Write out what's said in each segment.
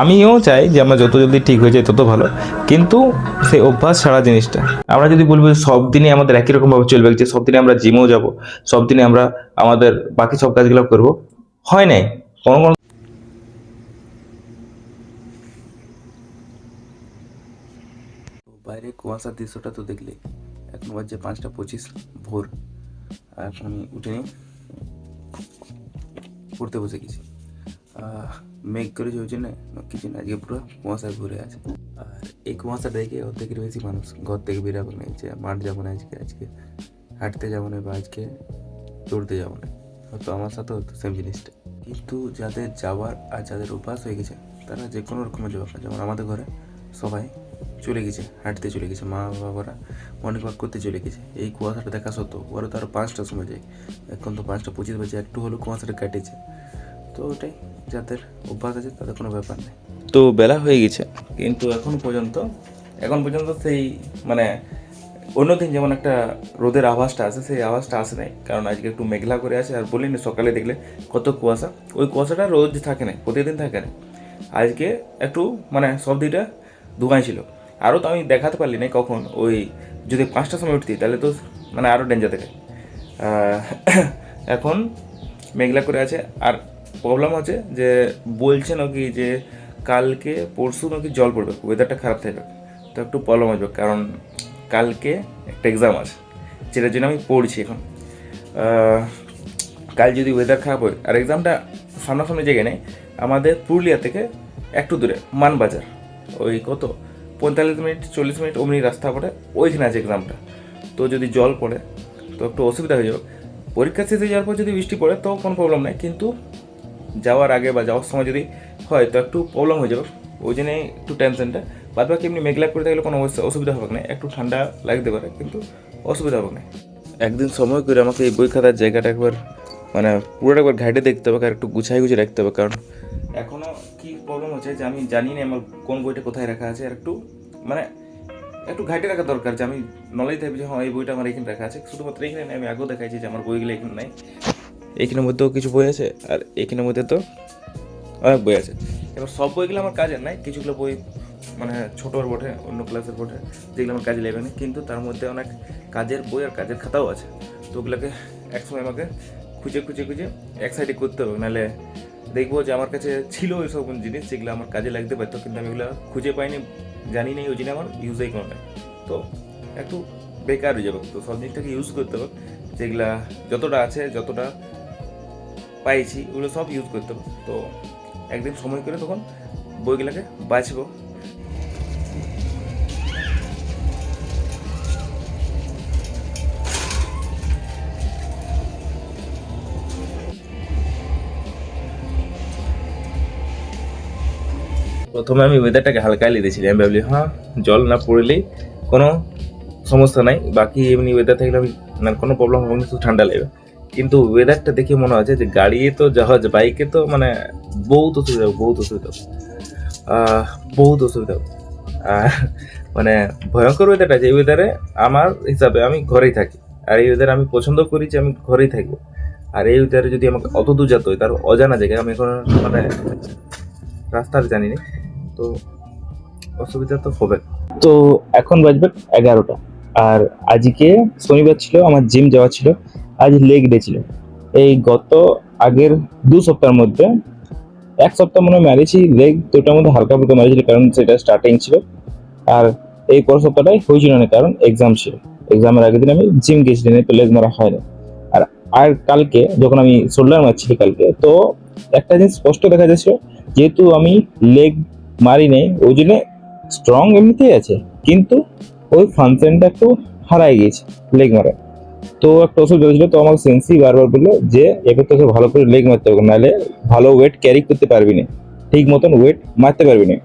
আমিও চাই যে আমরা যত জলদি ঠিক হয়ে যায় তত ভালো, কিন্তু সেই অভ্যাস ছাড়া জিনিসটা, আমরা যদি বলবো যে সব দিনই আমাদের একই রকমভাবে চলবে, যে সব দিনে আমরা জিমও যাব, সব দিনে আমরা আমাদের বাকি সব কাজগুলো করব, হয় নাই। কোনো কোনো বাইরে কুয়াশার দৃশ্যটা তো দেখলে। এখন বাজছে 5টা 25 ভোর। আর এখন আমি উঠে পড়তে বসে গেছি। মেঘ করেছে ওই জন্য কিছু না, আজকে পুরো কুয়াশায় ভরে আছে। আর এই কুয়াশা দেখে অর্ধেকের বেশি মানুষ ঘর থেকে বেরাবো না, যে মাঠ যাবো না, আজকে হাঁটতে যাবো না, বা আজকে দৌড়তে যাবো না। হয়তো আমার সাথেও হতো সেম জিনিসটা। কিন্তু যাদের যাওয়ার আর যাদের অভ্যাস হয়ে গেছে তারা যে কোনো রকমের যাওয়া, যেমন আমাদের ঘরে সবাই চলে গেছে, হাঁটতে চলে গেছে, মা বাবারা মর্নিং ওয়াক করতে চলে গেছে। এই কুয়াশাটা দেখা সত্ত্বেও ওরা তো আরও 5টার সময় যায়, এখন তো 5টা 25 বাজে, একটু হলেও কুয়াশাটা কাটেছে। তো ওটাই, যাদের অভ্যাস আছে তাদের কোনো ব্যাপার নেই। তো বেলা হয়ে গেছে, কিন্তু এখন পর্যন্ত সেই মানে অন্যদিন যেমন একটা রোদের আভাসটা আছে, সেই আভাসটা আসে নাই, কারণ আজকে একটু মেঘলা করে আছে। আর বলিনি সকালে দেখলে কত কুয়াশা, ওই কুয়াশাটা রোজ থাকে না, প্রতিদিন থাকে না। আজকে একটু মানে সব দিকটা ধোঁয়াই ছিল। আরও তো আমি দেখাতে পারলি না কখন, ওই যদি 5টার সময় উঠতি তাহলে তো মানে আরও ডেঞ্জার থাকে। এখন মেঘলা করে আছে। আর প্রবলেম হচ্ছে যে বলছে নাকি যে কালকে পরশু নাকি জল পড়বে, ওয়েদারটা খারাপ থাকবে, তো একটু প্রবলেম আসবে, কারণ কালকে একটা এক্সাম আছে, যেটার জন্য আমি পড়ছি এখন। কাল যদি ওয়েদার খারাপ হয়, আর এক্সামটা সামনাসামনি জায়গায় নেই, আমাদের পুরুলিয়া থেকে একটু দূরে মানবাজার, ওই কত 45 মিনিট 40 মিনিট অমনি রাস্তা পড়ে, ওইখানে আছে এক্সামটা। তো যদি জল পড়ে তো একটু অসুবিধা হয়ে যাবে। পরীক্ষা শেষে যাওয়ার পর যদি বৃষ্টি পড়ে তো কোনো প্রবলেম নেই, কিন্তু যাওয়ার আগে বা যাওয়ার সময় যদি হয় তো একটু প্রবলেম হয়ে যাবে, ওই জন্যই একটু টেনশনটা। বাদ বাকি এমনি মেঘলা করে থাকলে কোনো অসুবিধা হবে না, একটু ঠান্ডা লাগতে পারে কিন্তু অসুবিধা হবে না। একদিন সময় করে আমাকে এই বই খাতার জায়গাটা একবার মানে পুরোটা একবার ঘাটে দেখতে হবে, আর একটু গুছাই রাখতে হবে, কারণ এখনও কি প্রবলেম হচ্ছে যে আমি জানি না আমার কোন বইটা কোথায় রাখা আছে। আর একটু মানে একটু ঘাটে রাখা দরকার, যে আমি নলেজ থাকবে যে হ্যাঁ এই বইটা আমার এখানে রাখা আছে। শুধুমাত্র এখানে নেই, আমি আগেও দেখাইছি যে আমার বইগুলো এখানে নাই, এইখানের মধ্যেও কিছু বই আছে, আর এইখানের মধ্যে তো অনেক বই আছে। এবার সব বইগুলো আমার কাজের নাই, কিছুগুলো বই মানে ছোটোর বটে, অন্য ক্লাসের বটে, যেগুলো আমার কাজে লাগবে না, কিন্তু তার মধ্যে অনেক কাজের বই আর কাজের খাতাও আছে। তো ওগুলোকে একসময় আমাকে খুঁজে এক সাইডে করতে হবে, নাহলে দেখবো যে আমার কাছে ছিল ওই সব জিনিস যেগুলো আমার কাজে লাগতে পারতো, কিন্তু আমি এগুলো খুঁজে পাইনি, জানি না, ওই জন্য আমার ইউজই কোনো নাই, তো একটু বেকার হয়ে যাবে। তো সব জিনিসটাকে ইউজ করতে হবে, যেগুলা যতটা আছে, যতটা পাইছি ওগুলো সব ইউজ করতে হবে। তো একদিন সময় করে তখন বইগুলোকে বাছবো। প্রথমে আমি ওয়েদারটাকে হালকা লিখেছিলাম, আমি ভাবলি হ্যাঁ জল না পড়লেই কোনো সমস্যা নাই, বাকি এমনি ওয়েদার থাকলে আমি না কোনো প্রবলেম হবে না, শুধু ঠান্ডা লাগবে। কিন্তু ওয়েদারটা দেখে মনে হচ্ছে যে গাড়িতে তো যাওয়া যায়, বাইকে তো মানে বহুত অসুবিধা বহুত অসুবিধা। আর মানে ভয়ঙ্কর ওয়েদারটা, যে ওয়েদারে আমার হিসাবে আমি ঘরেই থাকি, আর এই ওয়েদারে আমি পছন্দ করি যে আমি ঘরেই থাকবো। আর এই ওয়েদারে যদি আমাকে অত দূর যেতে হয়, তার অজানা জায়গায়, আমি এখন মানে রাস্তার জানি না, তো অসুবিধা তো হবে। তো এখন বাজবে 11টা, আর আজকে শনিবার ছিল, আমার জিম যাওয়া ছিল, আজ লেগ ডে ছিল। এই গত আগের 2 সপ্তাহের মধ্যে 1 সপ্তাহ মনে হয় মারিছি লেগ, তো ওটার মধ্যে হালকা ফুলকা মারিছিল, কারণ সেটা স্টার্টিং ছিল। আর এই পরের সপ্তাহটাই হয়েছিল না, কারণ এক্সাম ছিল, এক্সামের আগের দিন আমি জিম গেছিলাম, তো লেগ মারা হয় না। আর আর কালকে যখন আমি শোল্ডার মারছি কালকে, তো একটা জিনিস স্পষ্ট দেখা যাচ্ছিল, যেহেতু আমি লেগ মারি নেই ওই জন্য স্ট্রং এমনিতেই আছে, কিন্তু ওই ফাংশনটা একটু হারাই গিয়েছে লেগ মারা। তো একটা অসুবিধা হয়েছিল, তো আমার সেন্সি বারবার বললো যে এবার তোকে ভালো করে লেগ মারতে হবে, নাহলে ভালো ওয়েট ক্যারি করতে পারবি না, ঠিক মতন ওয়েট মারতে পারবি না,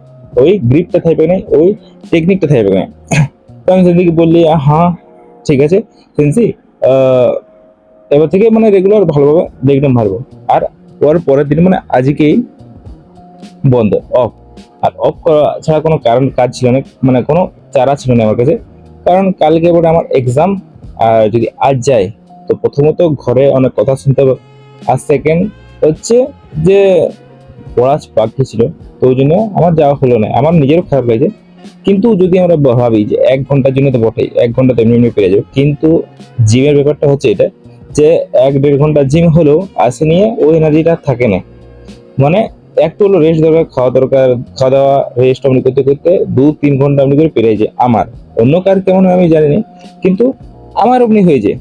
ওই গ্রিপটা থাকবে না, ওই টেকনিকটা থাকবে না। তো আমি সেদিকে বললি হ্যাঁ ঠিক আছে সেন্সি, এবার থেকে মানে রেগুলার ভালোভাবে লেগটা মারবো। আর ওর পরের দিন মানে আজকেই বন্ধ, অফ। আর অফ করা ছাড়া কোনো কাজ ছিল না, মানে কোনো চারা ছিল না আমার কাছে, কারণ কালকে এবার আমার এক্সাম। আর যদি আজ যাই তো প্রথমত ঘরে অনেক কথা শুনতে হবে, আর সেকেন্ড হচ্ছে যে পড়া বাকি ছিল, তো ওই জন্য আমার যাওয়া হলো না। আমার নিজেরও খারাপ লাগছে, কিন্তু যদি আমরা ভাবি যে 1 ঘন্টার জন্য তো বটেই, 1 ঘন্টা তো এমনি এমনি পেরে যাবে, কিন্তু জিমের ব্যাপারটা হচ্ছে এটা যে 1-1.5 ঘন্টা জিম হলেও আসে নিয়ে ওই এনার্জিটা থাকে না। মানে একটু হলো রেস্ট দরকার, খাওয়া দরকার, খাওয়া দাওয়া রেস্ট আপনি করতে করতে 2-3 ঘন্টা আপনি করে পেরে যায়। আমার অন্য কার কেমন হয় আমি জানি না, কিন্তু আমার অমনি হয়ে যায়।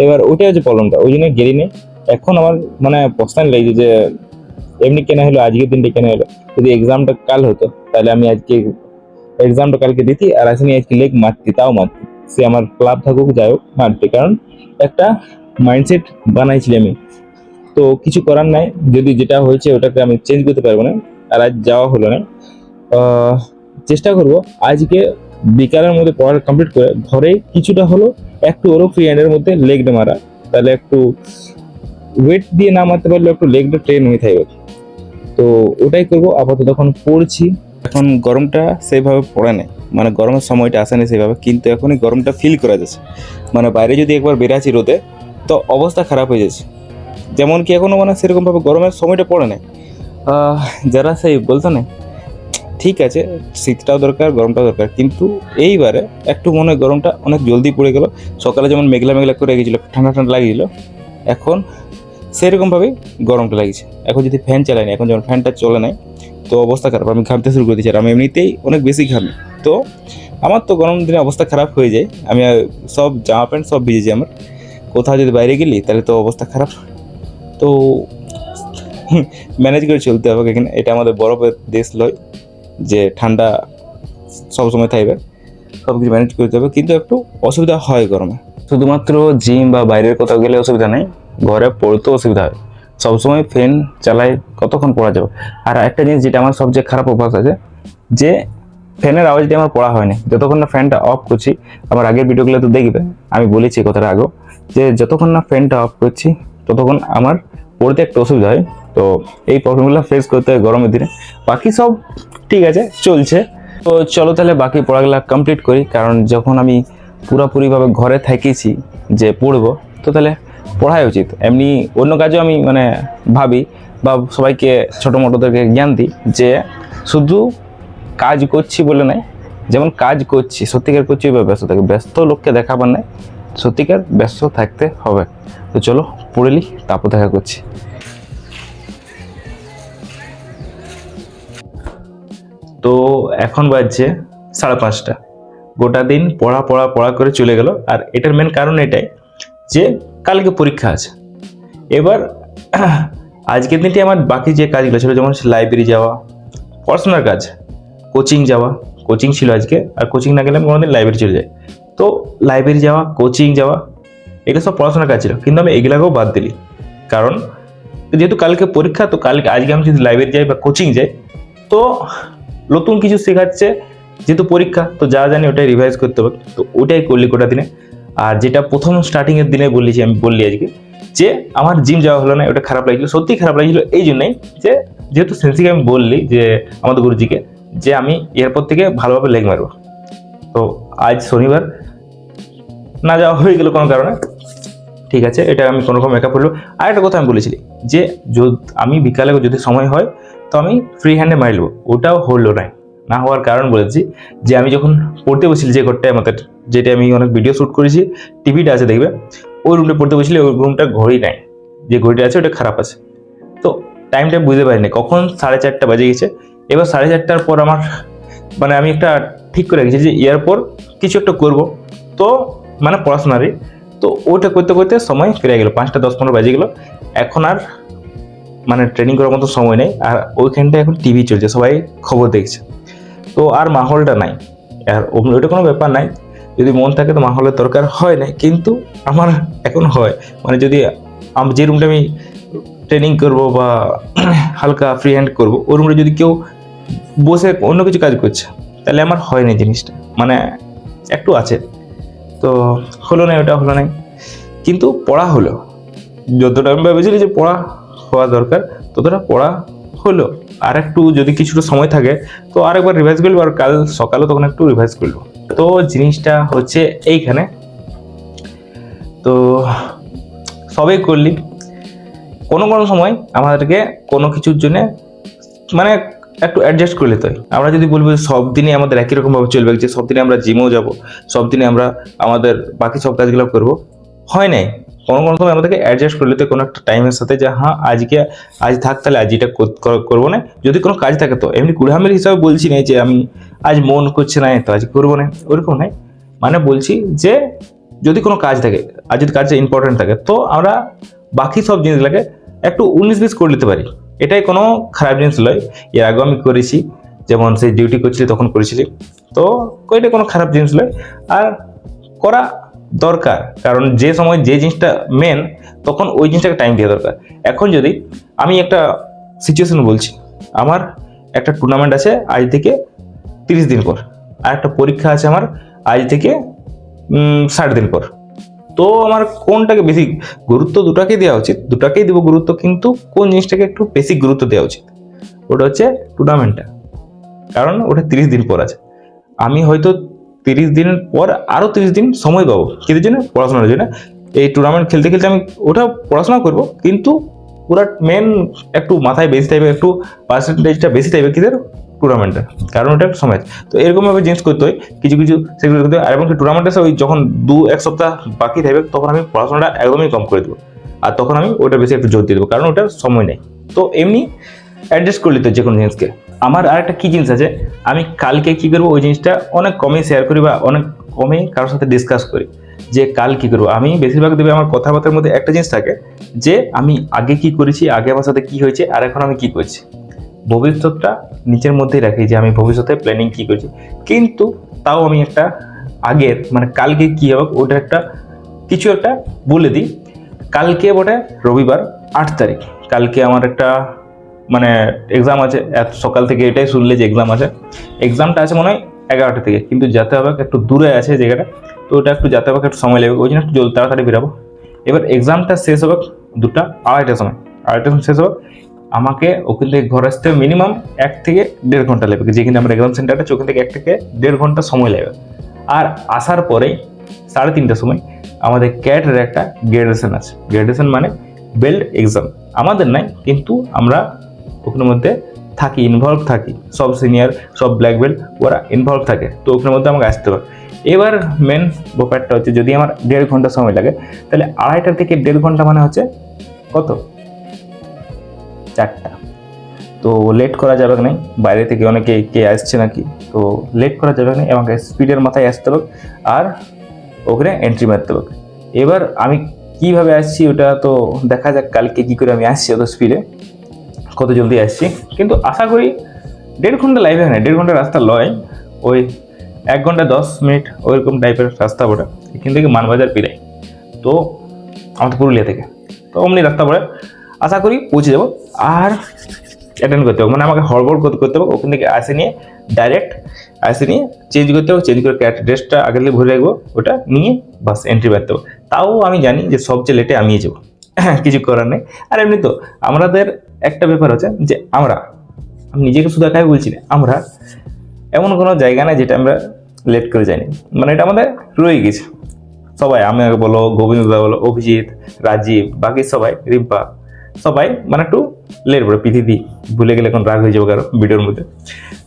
এবার ওইটা হচ্ছে প্রবলেমটা, ওই জন্য গেলি নেই। এখন আমার মানে পস্তান লাগছে যে এমনি কেন হলো, আজকের দিনটা কেন হলো। যদি এক্সামটা কাল হতো তাহলে আমি আজকে এক্সামটা কালকে দিতি আর আসেনি আজকে লেগ মারতি, তাও মারতি, সে আমার ক্লাব থাকুক যাই হোক মারতি, কারণ একটা মাইন্ডসেট বানাইছি আমি। তো কিছু করার নাই, যদি যেটা হয়েছে ওটাকে আমি চেঞ্জ করতে পারবো না। আর আজ যাওয়া হলো না। চেষ্টা করব আজকে বিকালের মধ্যে পড়া কমপ্লিট করে ঘরে কিছুটা হলো একটু ওরও ফ্রি হ্যান্ডের মধ্যে লেগটা মারা, তাহলে একটু ওয়েট দিয়ে না মারতে পারলে একটু লেগটা ট্রেন হয়ে থাকবে। তো ওটাই করবো আপাতত। এখন পড়ছি, এখন গরমটা সেইভাবে পড়ে নেই, মানে গরমের সময়টা আসে না সেভাবে, কিন্তু এখনই গরমটা ফিল করা যাচ্ছে। মানে বাইরে যদি একবার বেরাচ্ছি রোদে তো অবস্থা খারাপ হয়ে যাচ্ছে। যেমন কি এখনো মানে সেরকমভাবে গরমের সময়টা পড়ে না। যারা সেই বলতো না, ঠিক আছে শীতটাও দরকার গরমটাও দরকার, কিন্তু এইবারে একটু মনে হয় গরমটা অনেক জলদি পড়ে গেল। সকালে যেমন মেঘলা মেঘলা করে গেছিলো, ঠান্ডা ঠান্ডা লাগিয়েছিল, এখন সেরকমভাবেই গরমটা লাগছে। এখন যদি ফ্যান চালাই না, এখন যখন ফ্যানটা চলে নাই তো অবস্থা খারাপ, আমি ঘামতে শুরু করে দিচ্ছি। আর আমি এমনিতেই অনেক বেশি ঘামি, তো আমার তো গরম দিনে অবস্থা খারাপ হয়ে যায়। আমি সব জামা প্যান্ট সব ভিজেছি আমার। কোথাও যদি বাইরে গেলি তাহলে তো অবস্থা খারাপ। তো ম্যানেজ করে চলতে হবে এখানে। এটা আমাদের বরফের দেশ লয় যে ঠান্ডা সবসময় থাকবে, সব কিছু ম্যানেজ করতে হবে, কিন্তু একটু অসুবিধা হয় গরমে। শুধুমাত্র জিম বা বাইরের কোথাও গেলে অসুবিধা নেই, ঘরে পড়তেও অসুবিধা হয়। সবসময় ফ্যান চালাই কতক্ষণ পড়া যাবে। আর একটা জিনিস যেটা আমার সবচেয়ে খারাপ অভ্যাস আছে, যে ফ্যানের আওয়াজ দিয়ে আমার পড়া হয়নি যতক্ষণ না ফ্যানটা অফ করছি। আমার আগের ভিডিওগুলো তো দেখবে, আমি বলেছি কথাটা আগেও, যে যতক্ষণ না ফ্যানটা অফ করছি ততক্ষণ আমার পড়তে একটু অসুবিধা হয়। তো এই প্রবলেমগুলো ফেস করতে হয় গরমের দিনে। বাকি সব ঠিক আছে, চলছে। তো চলো তাহলে বাকি পড়াগুলো কমপ্লিট করি, কারণ যখন আমি পুরোপুরিভাবে ঘরে থেকেছি যে পড়বো, তো তাহলে পড়াই উচিত। এমনি অন্য কাজেও আমি মানে ভাবি বা সবাইকে ছোটো মোটোদেরকে জ্ঞান দিই যে শুধু কাজ করছি বলে নাই, যেমন কাজ করছি সত্যিকার করছি ওইভাবে ব্যস্ত থাকে। ব্যস্ত লোককে দেখাবার নাই, সত্যিকার ব্যস্ত থাকতে হবে। তো চলো পড়ে নি, তারপর দেখা করছি। তো এখন বাজছে 5:30। গোটা দিন পড়া পড়া পড়া করে চলে গেল। আর এটার মেন কারণ এটাই যে কালকে পরীক্ষা আছে। এবার আজকের দিনটি আমার বাকি যে কাজগুলো ছিল, যেমন লাইব্রেরি যাওয়া, পড়াশোনার কাজ, কোচিং যাওয়া, কোচিং ছিল আজকে, আর কোচিং না গেলে আমি কোনোদিন লাইব্রেরি চলে যাই। তো লাইব্রেরি যাওয়া, কোচিং যাওয়া, এগুলো সব পড়াশোনার কাজ ছিল, কিন্তু আমি এগুলাকেও বাদ দিলি। কারণ যেহেতু কালকে পরীক্ষা, তো কালকে আজকে আমি যদি লাইব্রেরি যাই বা কোচিং যাই তো নতুন কিছু শেখাচ্ছে। যেহেতু পরীক্ষা, তো যা জানি ওটাই রিভাইজ করতে হবে, তো ওটাই করলি গোটা দিনে। আর যেটা প্রথম স্টার্টিংয়ের দিনে বলছি, আমি বললি আজকে যে আমার জিম যাওয়া হলো না, ওটা খারাপ লাগছিল, সত্যিই খারাপ লাগছিল। এই জন্যই যে যেহেতু সেন্সিকে আমি বললি যে আমাদের গুরুজিকে যে আমি এরপর থেকে ভালোভাবে লেগ মারবো, তো আজ শনিবার না যাওয়া হয়ে গেল কোনো কারণে, ঠিক আছে, এটা আমি কোনো রকম মেকআপ করলো। আর একটা কথা আমি বলেছিলি যে আমি বিকালে যদি সময় হয় তো আমি ফ্রি হ্যান্ডে মারি নেবো, ওটাও হলো না হওয়ার কারণ বলেছি যে আমি যখন পড়তে বসেছিলি যে ঘরটায় আমাদের, যেটা আমি অনেক ভিডিও শ্যুট করেছি, টিভিটা আছে দেখবে, ওই রুমটা পড়তে বসেছিলি, ওই রুমটা ঘড়ি নাই, যে ঘড়িটা আছে ওটা খারাপ আছে। তো টাইমটা বুঝতে পারিনি, কখন 4:30 বাজে গেছে। এবার 4:30টার পর আমার মানে আমি একটা ঠিক করে রেখেছি যে এরপর কিছু একটা করবো, তো মানে পড়াশোনারই। তো ওটা করতে করতে সময় ফিরে গেলো, 5টা 10-15 বাজে গেলো। এখন আর মানে ট্রেনিং করার মতো সময় নেই। আর ওইখানটা এখন টিভি চলছে, সবাই খবর দেখছে, তো আর মাহলটা নাই। আর ওইটা কোনো ব্যাপার নাই, যদি মন থাকে তো মাহলের দরকার হয় না, কিন্তু আমার এখন হয়। মানে যদি যে রুমটা আমি ট্রেনিং করব বা হালকা ফ্রি হ্যান্ড করবো, ওই রুমটা যদি কেউ বসে অন্য কিছু কাজ করছে তাহলে আমার হয় না জিনিসটা, মানে একটু আছে। তো হলো না, ওটা হলো না, কিন্তু পড়া হলো। যতটা আমি ভেবেছিলি যে পড়া হওয়া দরকার ততটা পড়া হলো। আর একটু যদি কিছুটা সময় থাকে তো আরেকবার রিভাইজ করবো, আর কাল সকালে তখন একটু রিভাইজ করবো। তো জিনিসটা হচ্ছে এইখানে, তো সবই করলি, কোনো কোনো সময় আমাদেরকে কোনো কিছুর জন্য মানে একটু অ্যাডজাস্ট করে নিতে হয়। আমরা যদি বলবো যে সব দিনই আমাদের একই রকমভাবে চলবে, যে সব দিনে আমরা জিমেও যাব, সব দিনে আমরা আমাদের বাকি সব কাজগুলো করবো, হয় নাই। কোনো কোনো সময় আমাদেরকে অ্যাডজাস্ট করে নিতে হয় কোনো একটা টাইমের সাথে, যে হ্যাঁ আজ থাক, তাহলে আজ এটা করবো না। যদি কোনো কাজ থাকে তো এমনি কুড়ামের হিসাবে বলছি না যে আমি আজ মন করছে না তো আজ করবো না, ওরকম নাই। মানে বলছি যে যদি কোনো কাজ থাকে আর যদি কাজটা ইম্পর্টেন্ট থাকে তো আমরা বাকি সব জিনিসগুলোকে একটু 19-20 করে নিতে পারি। এটাই কোনো খারাপ জিনিস নয়। এর আগেও আমি করেছি, যেমন সেই ডিউটি করছিলি তখন করেছিলি, তো এটা কোনো খারাপ জিনিস নয়। আর করা দরকার, কারণ যে সময় যে জিনিসটা মেন তখন ওই জিনিসটাকে টাইম দেওয়া দরকার। এখন যদি আমি একটা সিচুয়েশন বলছি, আমার একটা টুর্নামেন্ট আছে আজ থেকে 30 দিন পর, আর একটা পরীক্ষা আছে আমার আজ থেকে 60 দিন পর, তো আমার কোনটাকে বেশি গুরুত্ব? দুটাকেই দেওয়া উচিত, দুটাকেই দেবো গুরুত্ব, কিন্তু কোন জিনিসটাকে একটু বেশি গুরুত্ব দেওয়া উচিত ওটা হচ্ছে টুর্নামেন্টটা। কারণ ওটা 30 দিন পর আছে। আমি হয়তো 30 দিন পর আরো 30 দিন সময় পাবো কিসের জন্য? পড়াশোনার জন্য। এই টুর্নামেন্ট খেলতে খেলতে আমি ওটা পড়াশোনা করব, কিন্তু পুরা মেন একটু মাথায় বেশি থাকবে, একটু পার্সেন্টেজটা বেশি থাকবে কিসের? টুর্নামেন্টটা, কারণ ওটা একটা সময়। তো এরকমভাবে জিনিস করতে হয়, কিছু কিছু সেগুলো করতে হয়। আর এবং টুর্নামেন্টের ওই যখন 2-1 সপ্তাহ বাকি থাকবে তখন আমি পড়াশোনাটা একদমই কম করে দেবো, আর তখন আমি ওটা বেশি একটু জোর দিয়ে দেবো, কারণ ওটার সময় নেই। তো এমনি অ্যাডজাস্ট করে নিতে যে কোনো জিনিসকে। আমার আর একটা কী জিনিস আছে, আমি কালকে কী করবো ওই জিনিসটা অনেক কমই শেয়ার করি বা অনেক কমই কারোর সাথে ডিসকাস করি, যে কাল কী করবো। আমি বেশিরভাগ দেবে আমার কথাবার্তার মধ্যে একটা জিনিস থাকে, যে আমি আগে কি করেছি, আগে আমার সাথে কী হয়েছে, আর এখন আমি কী করছি। ভবিষ্যৎটা নিচের মধ্যেই রাখি, যে আমি ভবিষ্যতে প্ল্যানিং কী করছি, কিন্তু তাও আমি একটা আগের মানে কালকে কী হবে ওটা একটা কিছু একটা বলে দিই। কালকে বটে রবিবার 8 তারিখ, কালকে আমার একটা মানে এক্সাম আছে। এত সকাল থেকে এটাই শুনলে যে এক্সাম আছে, এক্সামটা আছে মনে হয় 11টা থেকে, কিন্তু যেতে হবে একটু দূরে আছে জায়গাটা, তো ওটা একটু যেতে হবে একটু সময় লাগবে, ওই জন্য একটু জলদি তাড়াতাড়ি বেরাবো। এবার এক্সামটা শেষ হবে 2টা 2:30টার সময়, 2:30টার সময় শেষ হবে। আমাকে ওখান থেকে ঘর আসতে মিনিমাম 1 থেকে 1.5 ঘন্টা লাগবে, যেখানে আমার এক্সাম সেন্টারটা আছে ওখান থেকে 1 থেকে 1.5 ঘন্টা সময় লাগবে। আর আসার পরে 3:30টার সময় আমাদের ক্যাটের একটা গ্র্যাজুয়েশন আছে। গ্র্যাজুয়েশন মানে বেল্ট এক্সাম, আমাদের নাই, কিন্তু আমরা ওখানের মধ্যে থাকি, ইনভলভ থাকি, সব সিনিয়র সব ব্ল্যাক বেল্ট ওরা ইনভলভ থাকে, তো ওখানের মধ্যে আমাকে আসতে হবে। এবার মেন ব্যাপারটা হচ্ছে যদি আমার 1.5 ঘন্টা সময় লাগে, তাহলে 2:30টা থেকে 1.5 ঘন্টা মানে হচ্ছে কত? 4টা। তো লেট করা যাবে না, বাইরে থেকে অনেকে কে আসছে নাকি, তো লেট করা যাবে না, আমাকে স্পিডের মাথায় আসতে হবে আর ওখানে এন্ট্রি মারতে হবে। এবার আমি কিভাবে আসছি ওটা তো দেখা যাক, কালকে কী করে আমি আসছি অত স্পিডে, কত জলদি আসছি। কিন্তু আশা করি 1.5 ঘন্টা লাইভে হয় না, 1.5 ঘন্টা রাস্তা লয়, ওই 1 ঘন্টা 10 মিনিট ওইরকম টাইপের রাস্তা ওটা, এখান থেকে মানবাজার পিরাই, তো আমাদের পুরুলিয়া থেকে, তো অমনি রাস্তা পড়ে আশা করি পৌঁছে যাবো। আর অ্যাটেন্ড করতে হবে, মানে আমাকে হড়বড় করতে হবে, ওখান থেকে আসে নিয়ে ডাইরেক্ট আসে নিয়ে চেঞ্জ করতে হবে, চেঞ্জ করে ড্রেসটা আগে থেকে ভরে রাখবো, ওটা নিয়ে বাস এন্ট্রি মারতে হবে। তাও আমি জানি যে সবচেয়ে লেটে আমিই যাবো, কিছু করার নেই। আর এমনি তো আমাদের একটা ব্যাপার হচ্ছে যে আমি নিজেকে শুধু একাই বলছি না, আমরা এমন কোনো জায়গা নেই যেটা আমরা লেট করে যাইনি, মানে এটা আমাদের রয়ে গেছে। সবাই, আমি বলো, গোবিন্দ দা বলো, অভিজিৎ, রাজীব, বাকি সবাই, রিম্পা, সবাই মানে একটু লেট পড়ে। পৃথিবী ভুলে গেলে এখন রাগ হয়ে যাবে কারো ভিডিওর মধ্যে,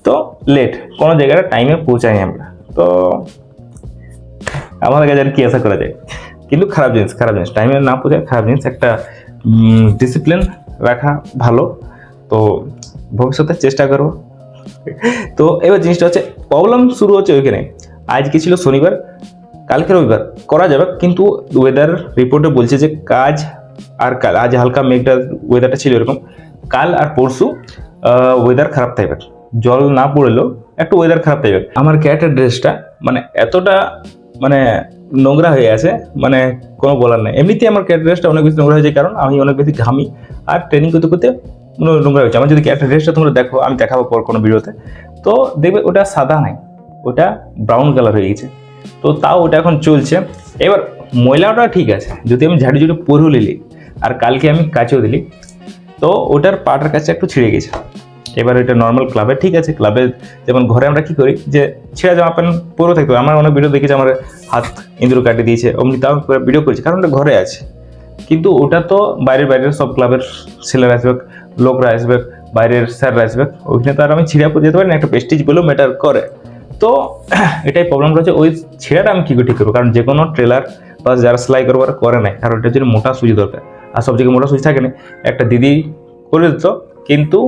তো লেট কোনো জায়গাটা টাইমে পৌঁছাই আমরা। তো আমাদের কাছে আর কি আশা করা যায়, কিন্তু খারাপ জিনিস টাইমে না পৌঁছায় খারাপ জিনিস। একটা ডিসিপ্লিন রাখা ভালো, তো ভবিষ্যতে চেষ্টা করবো। তো এবার জিনিসটা হচ্ছে প্রবলেম শুরু হচ্ছে ওইখানে। আজকে ছিল শনিবার, কালকে রবিবার করা যাবে, কিন্তু ওয়েদার রিপোর্টে বলছে যে কাল আজ হালকা মেঘটা ওয়েদারটা ছিল এরকম, কাল আর পরশু ওয়েদার খারাপ থাকবে, জল না পড়লেও একটু ওয়েদার খারাপ থাকবে। আমার ক্যাটের ড্রেসটা মানে এতটা মানে নোংরা হয়ে আছে, মানে কোনো বলার নেই। এমনিতেই আমার ক্যাট ড্রেসটা অনেক বেশি নোংরা হয়েছে, কারণ আমি অনেক বেশি ঘামি আর ট্রেনিং করতে করতে নোংরা হয়েছে। আমার যদি ক্যাটের ড্রেসটা তোমরা দেখো, আমি দেখাবো পর কোনো ভিডিওতে, তো দেখবে ওটা সাদা নাই, ওটা ব্রাউন কালার হয়ে গেছে। তো তাও ওটা এখন চলছে। এবার ময়লাটা ঠিক আছে, যদি আমি ঝাড়ু ঝুড়ে পরেও নিলি আর কালকে আমি কাচেও দিলি, তো ওটার পাটার কাছে একটু ছিঁড়ে গেছে। এবার ওইটা নর্মাল ক্লাবে ঠিক আছে, ক্লাবে যেমন ঘরে আমরা কি করি যে ছেঁড়া জামা প্যান্ট পরেও থাকতে হবে। আমার অনেক ভিডিও দেখেছি আমার হাত ইঁদুর কাটিয়ে দিয়েছে, অমনি তাও ভিডিও করেছি, কারণ ওটা ঘরে আছে। কিন্তু ওটা তো বাইরের সব ক্লাবের ছেলেরা আসবে, লোকরা আসবে, বাইরের স্যাররা আসবে, ওইখানে তো আর আমি ছিঁড়া পরে যেতে পারি না, একটা প্রেস্টিজ বলেও ম্যাটার করে। তো এটাই প্রবলেম রয়েছে, ওই ছিঁড়াটা আমি কী করে ঠিক করবো, কারণ যে কোনো ট্রেলার বা যারা সেলাই করবার করে নাই, কারণ এটার জন্য মোটা সুজি দরকার, আর সব জায়গায় মোটা সুজি থাকে না। একটা দিদি করে দিত, কিন্তু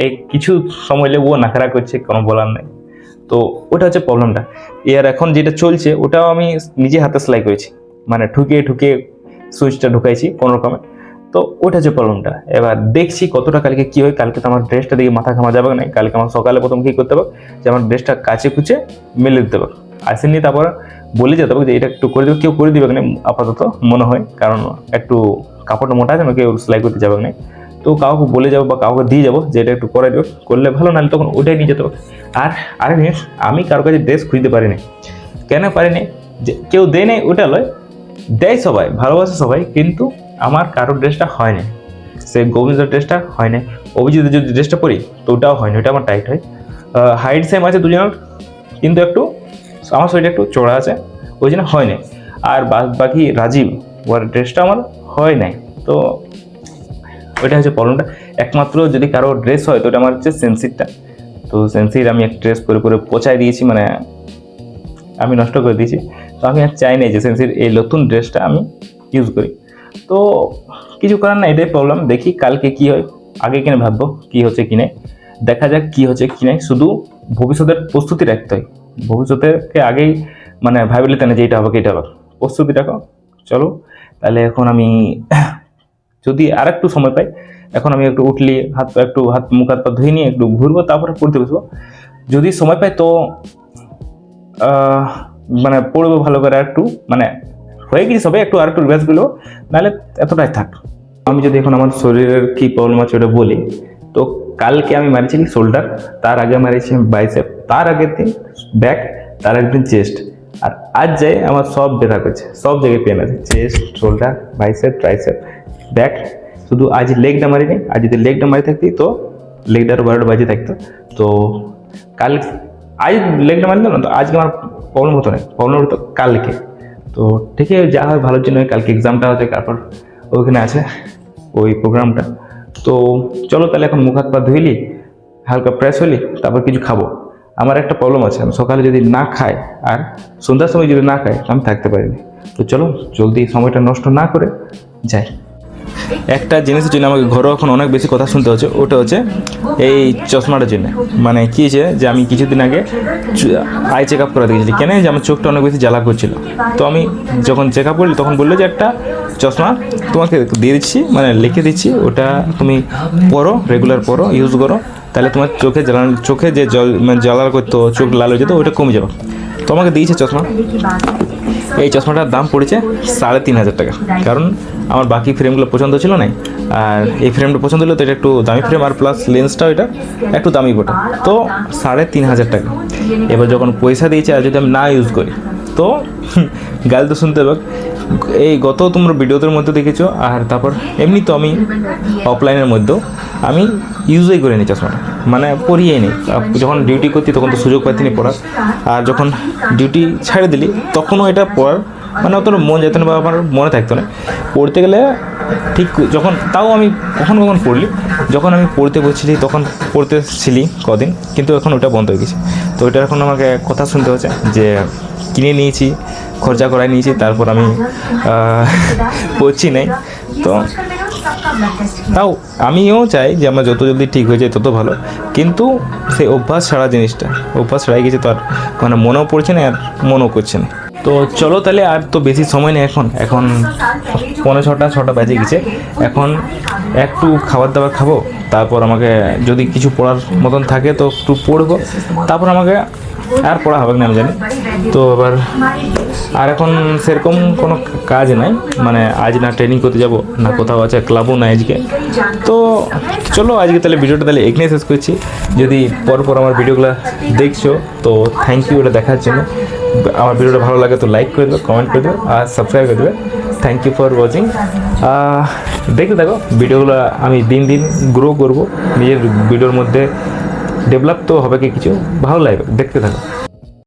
এই কিছু সময় লেগে ও নাকারা করছে, কোনো বলার নেই। তো ওটা হচ্ছে প্রবলেমটা। এর এখন যেটা চলছে ওটাও আমি নিজে হাতে সেলাই করেছি, মানে ঠুকে সুইচটা ঢুকাইছি কোনো রকমে। তো ওটা হচ্ছে প্রবলেমটা। এবার দেখছি কতটা কালকে কী হয়। কালকে তো আমার ড্রেসটা দিকে মাথা ঘামা যাবে না, কালকে আমার সকালে প্রথম কী করতে হবে, যে আমার ড্রেসটা কাছে কুচে মেলে দিতে হবে, আসেনি তারপর বলে যেতে হবে যে এটা একটু করে দেবে, কেউ করে দিবে না আপাতত মনে হয়, কারণ একটু কাপড়টা মোটা আছে না, কেউ সেলাই করতে যাবে না। তো কাউকে বলে যাবো বা কাউকে দিয়ে যাবো যে এটা একটু করে দেবে, করলে ভালো, নাহলে তখন ওইটাই নিয়ে যেতে হবে। আর আরেক জিনিস, আমি কারো কাছে ড্রেস খুঁজতে পারিনি। কেন পারিনি, যে কেউ দেয় নেই ওটা লয়, দেয় সবাই, ভালোবাসে সবাই, কিন্তু আমার কারোর ড্রেসটা হয় না। সে গোবিন্দের ড্রেসটা হয় না, অভিজিতের যদি ড্রেসটা পরি তো ওটাও হয় না, ওটা আমার টাইট হয়। হাইট সেম আছে দুজনের, কিন্তু একটু আমার শরীরটা একটু চড়া আছে, ওই জন্য হয় না। আর বাকি রাজীব ওর ড্রেসটা আমার হয় নাই। তো ওইটা হচ্ছে প্রবলেমটা। একমাত্র যদি কারো ড্রেস হয় তো ওটা আমার হচ্ছে সেন্সিরটা। তো সেন্সির আমি এক ড্রেস করে পচাই দিয়েছি, মানে আমি নষ্ট করে দিয়েছি। তো আমি আর চাই নাই যে সেন্সির এই নতুন ড্রেসটা আমি ইউজ করি। তো কিছু করার না, এটাই প্রবলেম। দেখি কালকে কি হয়, আগে কিনে ভাববো কি হচ্ছে কি নাই, দেখা যাক কি হচ্ছে কি নাই। শুধু ভবিষ্যতের প্রস্তুতি রাখতে হয়, ভবিষ্যতেরকে আগেই মানে ভাবি নিতে না যে এটা হবে কি এটা হবে, প্রস্তুতি রাখো। চলো তাহলে এখন আমি যদি আর একটু সময় পাই, এখন আমি একটু উঠলি হাত মুখ হাত পা ধুয়ে নিয়ে একটু ঘুরবো, তারপরে পড়তে বসবো। যদি সময় পাই তো মানে পড়বো ভালো করে, একটু মানে হয়ে গেছি সবাই, একটু আর একটু রিভাইজ করলো, নাহলে এতটাই থাক। আমি যদি এখন আমার শরীরের কী প্রবলেম আছে ওটা বলি, তো কালকে আমি মারিছি শোল্ডার, তার আগে মারিছি বাইসেপ, তার আগের দিন ব্যাক, তার আগের দিন চেস্ট, আর আজ যাই আমার সব ব্যথা করছে, সব জায়গায় পেন আছে, chest, shoulder, bicep, tricep, back. শুধু আজ লেগটা মারিনি, আর যদি লেগটা মারি থাকতি তো লেগটার 12টা বাজে থাকতো। তো কাল আজ লেগটা মারি না, তো আজকে আমার প্রবলেম হতো না, প্রবলেম হতো কালকে। তো ঠিক আছে, যা হয় ভালোর জন্য। কালকে এক্সামটা হচ্ছে, তারপর ওইখানে আছে ওই প্রোগ্রামটা। তো চলো তাহলে এখন মুখ হাত পা ধুইলি, হালকা ফ্রেশ হলি, তারপর কিছু খাবো। আমার একটা প্রবলেম আছে, আমি সকালে যদি না খাই আর সন্ধ্যার সময় যদি না খাই আমি থাকতে পারিনি। তো চলো জলদি সময়টা নষ্ট না করে যাই। একটা জিনিসের জন্য আমাকে ঘরেও এখন অনেক বেশি কথা শুনতে হচ্ছে, ওটা হচ্ছে এই চশমাটার জন্য। মানে কী হয়েছে যে আমি কিছুদিন আগে আই চেক আপ করা দিয়েছিলি, কেন যে আমার চোখটা অনেক বেশি জ্বালা করছিল। তো আমি যখন চেক আপ করলি তখন বললো যে একটা চশমা তোমাকে দিয়ে দিচ্ছি, মানে লিখে দিচ্ছি, ওটা তুমি পরো, রেগুলার পরো, ইউজ করো, তাহলে তোমার চোখে যে মানে জ্বালা করতো, চোখ লাল হয়ে যেত, ওটা কমে যাবে। তো আমাকে দিয়েছে চশমা। এই চশমাটার দাম পড়েছে 3,500 টাকা, কারণ আমার বাকি ফ্রেমগুলো পছন্দ ছিল না, আর এই ফ্রেমটা পছন্দ হলো, তো এটা একটু দামি ফ্রেম, আর প্লাস লেন্সটাও এটা একটু দামি বটে। তো 3,500 টাকা। এবার যখন পয়সা দিয়েছে আর যদি আমি না ইউজ করি তো গালি তো শুনতে হবে। এই গত তোমরা ভিডিওদের মধ্যে দেখেছো, আর তারপর এমনি তো আমি অফলাইনের মধ্যেও আমি ইউজই করে নিই চশমাটা, মানে পরিয়েই নিই। যখন ডিউটি করতি তখন তো সুযোগ পাইনি পড়ার, আর যখন ডিউটি ছেড়ে দিলি তখনও এটা পড়ার মানে অতটা মন যেত না বা আমার মনে থাকতো না। পড়তে গেলে ঠিক যখন, তাও আমি কখন পড়লি, যখন আমি পড়তে বসছিলি তখন পড়তেছিলি কদিন, কিন্তু এখন ওটা বন্ধ হয়ে গেছে। তো ওটা এখন আমাকে কথা শুনতে হচ্ছে যে কিনে নিয়েছি, খরচা করাই নিয়েছি, তারপর আমি পড়ছি নাই। তো তাও আমিও চাই যে আমার যত জলদি ঠিক হয়ে যায় তত ভালো, কিন্তু সেই অভ্যাস ছাড়া জিনিসটা, অভ্যাস ছাড়াই গেছে, তো আর মানে মনেও পড়ছে না আর মনেও করছে না। তো চলো তাহলে, আর তো বেশি সময় নেই, এখন 5:45 বেজে গেছে। এখন একটু খাবার দাবার খাবো, তারপর আমাকে যদি কিছু পড়ার মতন থাকে তো একটু পড়বো, তারপর আমাকে আর পড়া হবে না আমি জানি। তো এবার আর এখন সেরকম কোনো কাজ নাই, মানে আজ না ট্রেনিং করতে যাব, না কোথাও আছে, ক্লাবও নাই আজকে। তো চলো আজকে তাহলে ভিডিওটা তাহলে এখানেই শেষ করছি। যদি পরপর আমার ভিডিওগুলো দেখছো তো থ্যাংক ইউ এটা দেখার জন্য। আমার ভিডিওটা ভালো লাগে তো লাইক করে দেবে, কমেন্ট করে দেবে, আর সাবস্ক্রাইব করে দেবে। Thank you for watching. দেখতে থাকো ভিডিওগুলো, আমি দিন দিন গ্রো করবো, নিজের ভিডিওর মধ্যে ডেভেলপ তো হবে কি কিছু, ভালো লাগবে, দেখতে থাকো।